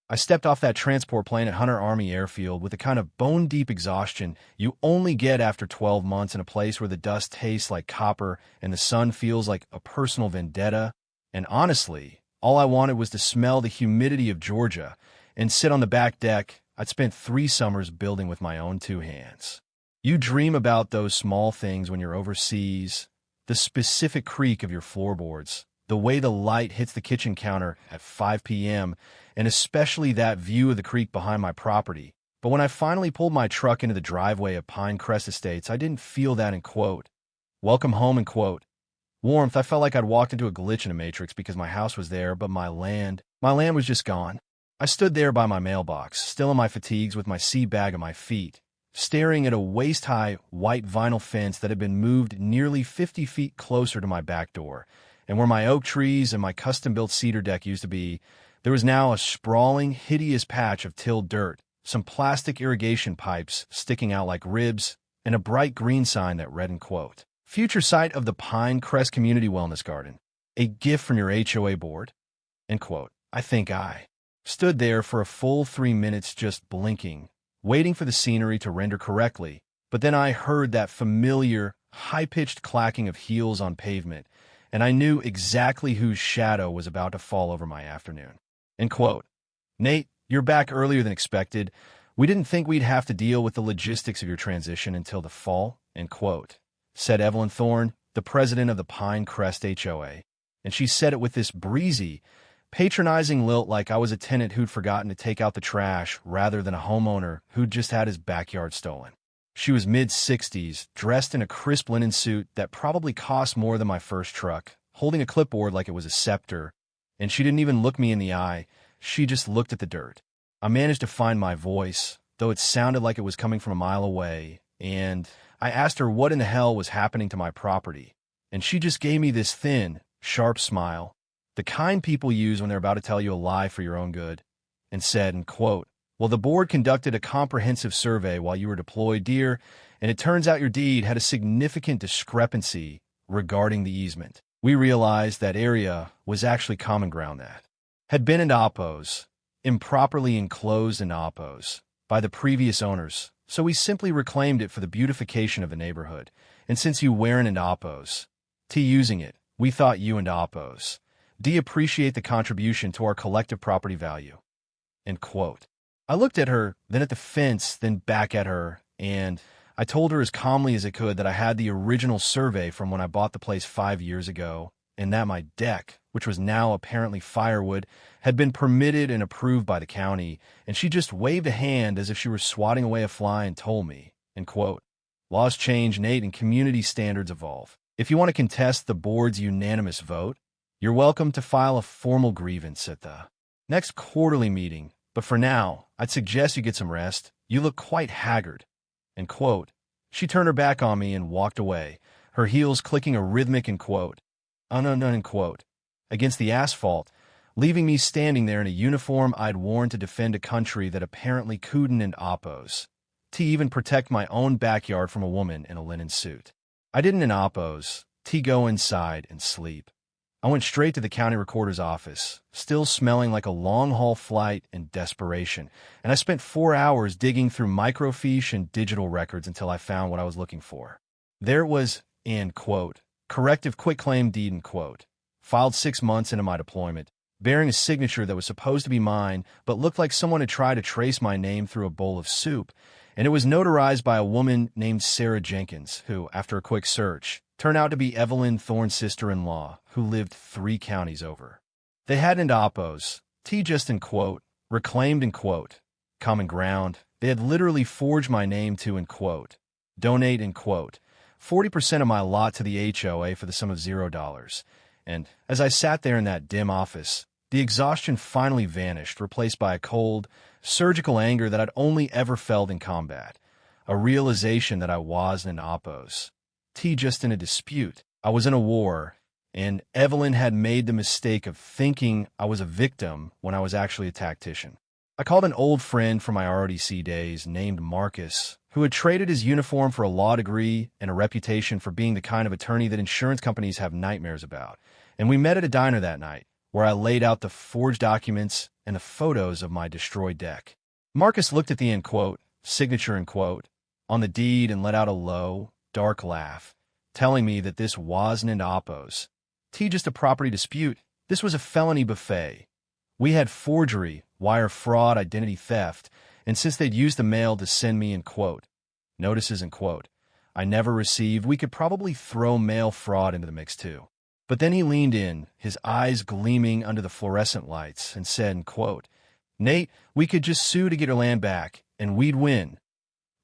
I stepped off that transport plane at Hunter Army Airfield with the kind of bone-deep exhaustion you only get after 12 months in a place where the dust tastes like copper and the sun feels like a personal vendetta. And honestly, all I wanted was to smell the humidity of Georgia and sit on the back deck I'd spent 3 summers building with my own 2 hands. You dream about those small things when you're overseas, the specific creak of your floorboards, the way the light hits the kitchen counter at 5 p.m., and especially that view of the creek behind my property. But when I finally pulled my truck into the driveway of Pinecrest Estates, I didn't feel that in quote. Welcome home in quote. Warmth. I felt like I'd walked into a glitch in a matrix because my house was there, but my land was just gone. I stood there by my mailbox, still in my fatigues with my sea bag at my feet, staring at a waist-high white vinyl fence that had been moved nearly 50 feet closer to my back door, and where my oak trees and my custom-built cedar deck used to be, there was now a sprawling, hideous patch of tilled dirt, some plastic irrigation pipes sticking out like ribs, and a bright green sign that read in quote, "Future site of the Pinecrest Community Wellness Garden. A gift from your HOA board." End quote. I think I stood there for a full 3 minutes just blinking, waiting for the scenery to render correctly, but then I heard that familiar, high-pitched clacking of heels on pavement, and I knew exactly whose shadow was about to fall over my afternoon. End quote. "Nate, you're back earlier than expected. We didn't think we'd have to deal with the logistics of your transition until the fall," end quote, said Evelyn Thorne, the president of the Pinecrest HOA, and she said it with this breezy, patronizing lilt like I was a tenant who'd forgotten to take out the trash rather than a homeowner who'd just had his backyard stolen. She was mid-60s, dressed in a crisp linen suit that probably cost more than my first truck, holding a clipboard like it was a scepter, and she didn't even look me in the eye. She just looked at the dirt. I managed to find my voice, though it sounded like it was coming from a mile away, and I asked her what in the hell was happening to my property, and she just gave me this thin, sharp smile, the kind people use when they're about to tell you a lie for your own good, and said, and quote, "Well, the board conducted a comprehensive survey while you were deployed, dear, and it turns out your deed had a significant discrepancy regarding the easement. We realized that area was actually common ground that had been in oppos, improperly enclosed in oppos, by the previous owners, so we simply reclaimed it for the beautification of the neighborhood. And since you weren't in oppos, using it, we thought you and oppos appreciate the contribution to our collective property value." End quote. I looked at her, then at the fence, then back at her, and I told her as calmly as I could that I had the original survey from when I bought the place 5 years ago, and that my deck, which was now apparently firewood, had been permitted and approved by the county, and she just waved a hand as if she were swatting away a fly and told me, end quote, "Laws change, Nate, and community standards evolve. If you want to contest the board's unanimous vote, you're welcome to file a formal grievance at the next quarterly meeting, but for now, I'd suggest you get some rest. You look quite haggard." End quote. She turned her back on me and walked away, her heels clicking a rhythmic end quote, end quote, against the asphalt, leaving me standing there in a uniform I'd worn to defend a country that apparently couldn't and oppose, to even protect my own backyard from a woman in a linen suit. I didn't in oppose, go inside and sleep. I went straight to the county recorder's office, still smelling like a long-haul flight in desperation, and I spent 4 hours digging through microfiche and digital records until I found what I was looking for. There it was, end quote, corrective quitclaim deed, end quote, filed 6 months into my deployment, bearing a signature that was supposed to be mine, but looked like someone had tried to trace my name through a bowl of soup, and it was notarized by a woman named Sarah Jenkins, who, after a quick search, turned out to be Evelyn Thorne's sister-in-law, who lived 3 counties over. They hadn't oppos, just in quote, reclaimed in quote, common ground. They had literally forged my name to in quote, donate in quote, 40% of my lot to the HOA for the sum of $0. And as I sat there in that dim office, the exhaustion finally vanished, replaced by a cold, surgical anger that I'd only ever felt in combat, a realization that I wasn't in oppos, just in a dispute. I was in a war, and Evelyn had made the mistake of thinking I was a victim when I was actually a tactician. I called an old friend from my ROTC days named Marcus, who had traded his uniform for a law degree and a reputation for being the kind of attorney that insurance companies have nightmares about, and we met at a diner that night, where I laid out the forged documents and the photos of my destroyed deck. Marcus looked at the end quote, signature end quote, on the deed and let out a low, dark laugh, telling me that this wasn't an oppos. Just a property dispute. This was a felony buffet. We had forgery, wire fraud, identity theft, and since they'd used the mail to send me in quote, notices in quote, I never received, we could probably throw mail fraud into the mix too. But then he leaned in, his eyes gleaming under the fluorescent lights, and said in quote, Nate, we could just sue to get her land back, and we'd win.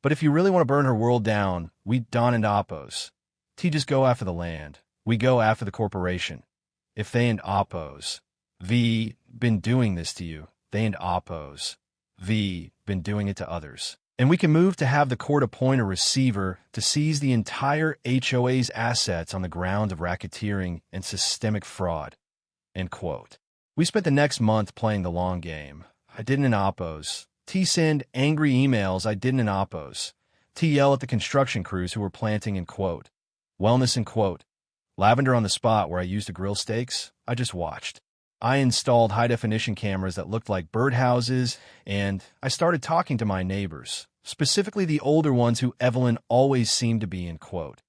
But if you really want to burn her world down, we'd don and oppos. Just go after the land. We go after the corporation. If they and oppos, V, been doing this to you, they and oppos, V, been doing it to others. And we can move to have the court appoint a receiver to seize the entire HOA's assets on the grounds of racketeering and systemic fraud. End quote. We spent the next month playing the long game. I didn't in oppos. Send angry emails. I didn't in oppos. Yell at the construction crews who were planting in quote. Wellness in quote. Lavender on the spot where I used to grill steaks. I just watched. I installed high-definition cameras that looked like birdhouses, and I started talking to my neighbors, specifically the older ones who Evelyn always seemed to be in quote,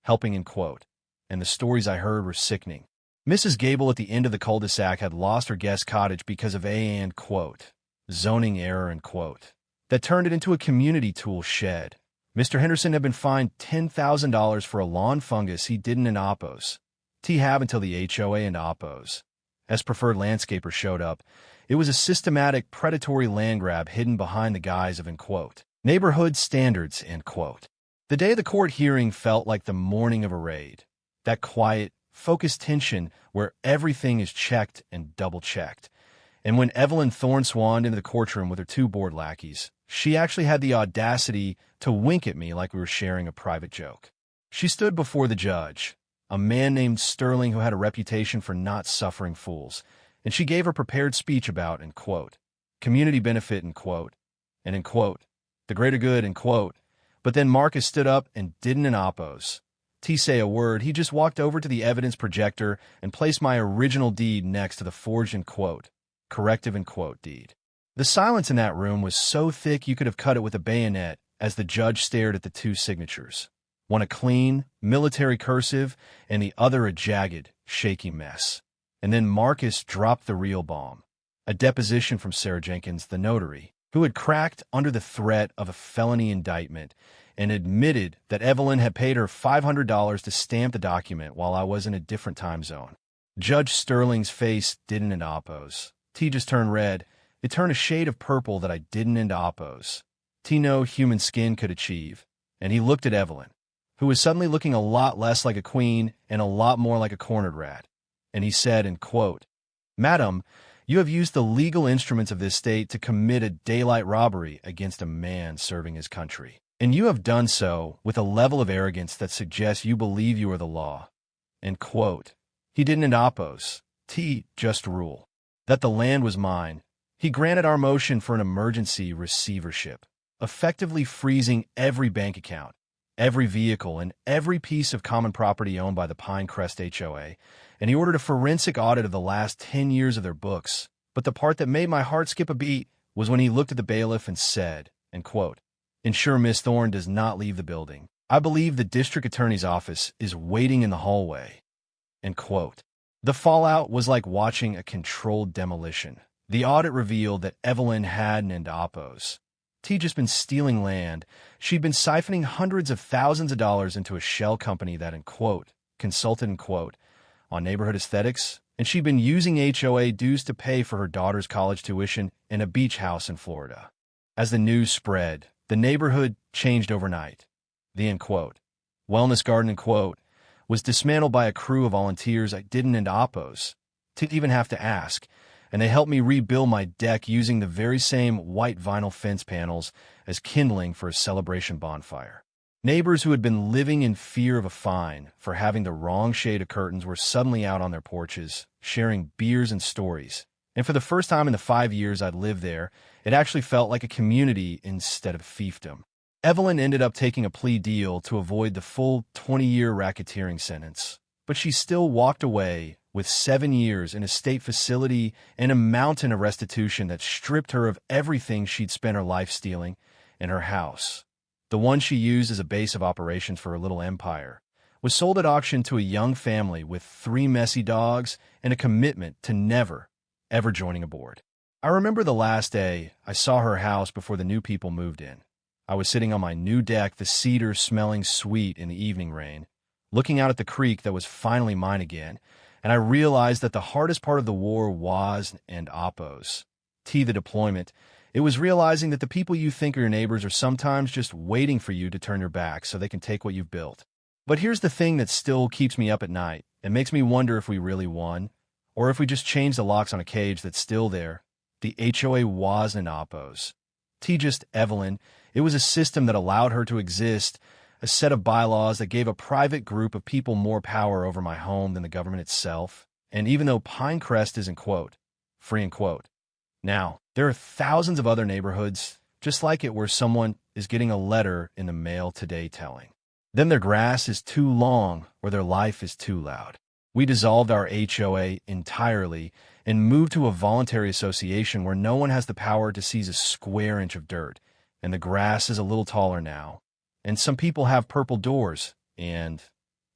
helping in quote, and the stories I heard were sickening. Mrs. Gable at the end of the cul-de-sac had lost her guest cottage because of and quote, zoning error in quote, that turned it into a community tool shed. Mr. Henderson had been fined $10,000 for a lawn fungus he didn't in oppos. Have until the HOA and oppos. As preferred landscaper showed up, it was a systematic predatory land grab hidden behind the guise of, in quote, neighborhood standards, end quote. The day of the court hearing felt like the morning of a raid. That quiet, focused tension where everything is checked and double-checked. And when Evelyn Thorne swanned into the courtroom with her two board lackeys, she actually had the audacity to wink at me like we were sharing a private joke. She stood before the judge, a man named Sterling who had a reputation for not suffering fools, and she gave her prepared speech about, in quote, community benefit, in quote, and in quote, the greater good, in quote. But then Marcus stood up and didn't in oppos. Say a word, he just walked over to the evidence projector and placed my original deed next to the forged, in quote, corrective, in quote, deed. The silence in that room was so thick you could have cut it with a bayonet as the judge stared at the two signatures. One a clean, military cursive, and the other a jagged, shaky mess. And then Marcus dropped the real bomb. A deposition from Sarah Jenkins, the notary, who had cracked under the threat of a felony indictment and admitted that Evelyn had paid her $500 to stamp the document while I was in a different time zone. Judge Sterling's face didn't end oppos. Just turned red. It turned a shade of purple that I didn't end oppos. No human skin could achieve. And he looked at Evelyn, who was suddenly looking a lot less like a queen and a lot more like a cornered rat. And he said, in quote, Madam, you have used the legal instruments of this state to commit a daylight robbery against a man serving his country. And you have done so with a level of arrogance that suggests you believe you are the law. End quote. He didn't end oppos. Just rule that the land was mine. He granted our motion for an emergency receivership, effectively freezing every bank account, every vehicle, and every piece of common property owned by the Pinecrest HOA, and he ordered a forensic audit of the last 10 years of their books. But the part that made my heart skip a beat was when he looked at the bailiff and said, and quote, ensure Miss Thorne does not leave the building. I believe the district attorney's office is waiting in the hallway. End quote. The fallout was like watching a controlled demolition. The audit revealed that Evelyn had an oppos. Just been stealing land. She'd been siphoning hundreds of thousands of dollars into a shell company that, in quote, consulted, in quote, on neighborhood aesthetics, and she'd been using HOA dues to pay for her daughter's college tuition in a beach house in Florida. As the news spread, the neighborhood changed overnight. The, in quote, wellness garden, in quote, was dismantled by a crew of volunteers I didn't end oppos to even have to ask, and they helped me rebuild my deck using the very same white vinyl fence panels as kindling for a celebration bonfire. Neighbors who had been living in fear of a fine for having the wrong shade of curtains were suddenly out on their porches, sharing beers and stories. And for the first time in the 5 years I'd lived there, it actually felt like a community instead of fiefdom. Evelyn ended up taking a plea deal to avoid the full 20-year racketeering sentence, but she still walked away with 7 years in a state facility and a mountain of restitution that stripped her of everything she'd spent her life stealing, and her house, the one she used as a base of operations for her little empire, was sold at auction to a young family with 3 messy dogs and a commitment to never, ever joining a board. I remember the last day I saw her house before the new people moved in. I was sitting on my new deck, the cedar smelling sweet in the evening rain, looking out at the creek that was finally mine again, and I realized that the hardest part of the war was and oppos. The deployment. It was realizing that the people you think are your neighbors are sometimes just waiting for you to turn your back so they can take what you've built. But here's the thing that still keeps me up at night. It makes me wonder if we really won, or if we just changed the locks on a cage that's still there. The HOA was an oppos. Just Evelyn. It was a system that allowed her to exist, a set of bylaws that gave a private group of people more power over my home than the government itself. And even though Pinecrest isn't, quote, free, end quote. Now, there are thousands of other neighborhoods just like it where someone is getting a letter in the mail today telling them their grass is too long or their life is too loud. We dissolved our HOA entirely and moved to a voluntary association where no one has the power to seize a square inch of dirt, and the grass is a little taller now. And some people have purple doors, and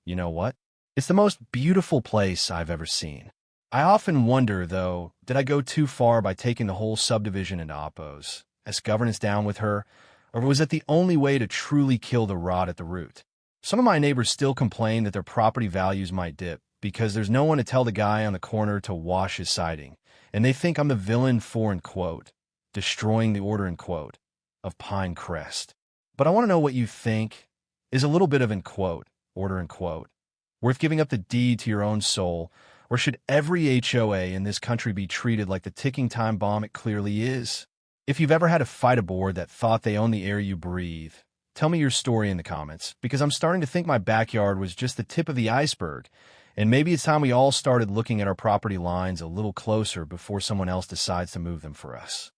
you know what? It's the most beautiful place I've ever seen. I often wonder, though, did I go too far by taking the whole subdivision into oppos, as governance down with her, or was it the only way to truly kill the rot at the root? Some of my neighbors still complain that their property values might dip because there's no one to tell the guy on the corner to wash his siding, and they think I'm the villain for, end quote, destroying the order, end quote, of Pinecrest. But I want to know what you think. Is a little bit of, end quote, order, end quote, worth giving up the deed to your own soul, or should every HOA in this country be treated like the ticking time bomb it clearly is? If you've ever had to fight a board that thought they owned the air you breathe, tell me your story in the comments, because I'm starting to think my backyard was just the tip of the iceberg, and maybe it's time we all started looking at our property lines a little closer before someone else decides to move them for us.